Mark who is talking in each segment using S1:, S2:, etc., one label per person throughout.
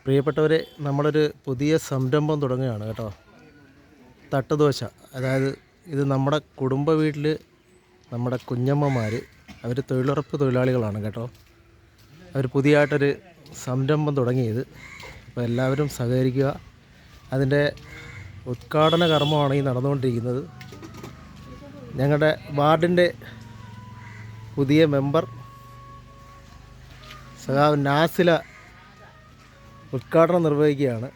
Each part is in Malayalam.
S1: പ്രിയപ്പെട്ടവരെ, നമ്മളൊരു പുതിയ സംരംഭം തുടങ്ങുകയാണ് കേട്ടോ. തട്ടുദോശ. അതായത് ഇത് നമ്മുടെ കുടുംബ വീട്ടിൽ നമ്മുടെ കുഞ്ഞമ്മമാർ, അവർ തൊഴിലുറപ്പ് തൊഴിലാളികളാണ് കേട്ടോ. അവർ പുതിയതായിട്ടൊരു സംരംഭം തുടങ്ങിയത്. അപ്പോൾ എല്ലാവരും സഹകരിക്കുക. അതിൻ്റെ ഉദ്ഘാടന കർമ്മമാണ് ഈ നടന്നുകൊണ്ടിരിക്കുന്നത്. ഞങ്ങളുടെ വാർഡിൻ്റെ പുതിയ മെമ്പർ സഖാവ് നാസില ഉദ്ഘാടനം നിർവഹിക്കുകയാണ്.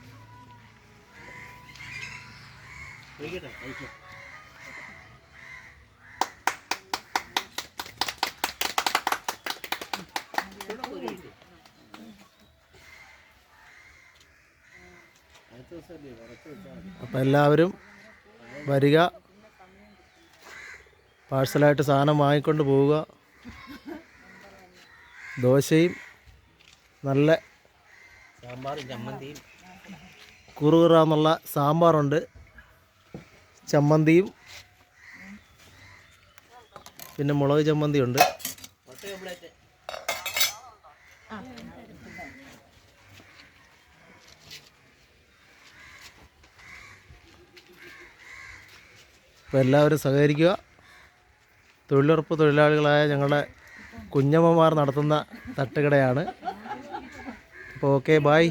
S1: അപ്പം എല്ലാവരും വരിക, പാഴ്സലായിട്ട് സാധനം വാങ്ങിക്കൊണ്ട് പോവുക. ദോശയും നല്ല
S2: സാമ്പാറും ചമ്മന്തിയും
S1: കുറുകുറാന്നുള്ള സാമ്പാറുണ്ട്, ചമ്മന്തിയും പിന്നെ മുളക് ചമ്മന്തിയുണ്ട്. അപ്പോൾ എല്ലാവരും സഹകരിക്കുക. തൊഴിലുറപ്പ് തൊഴിലാളികളായ ഞങ്ങളുടെ കുഞ്ഞമ്മമാർ നടത്തുന്ന തട്ടുകടയാണ്. അപ്പോൾ ഓക്കെ, ബായ്.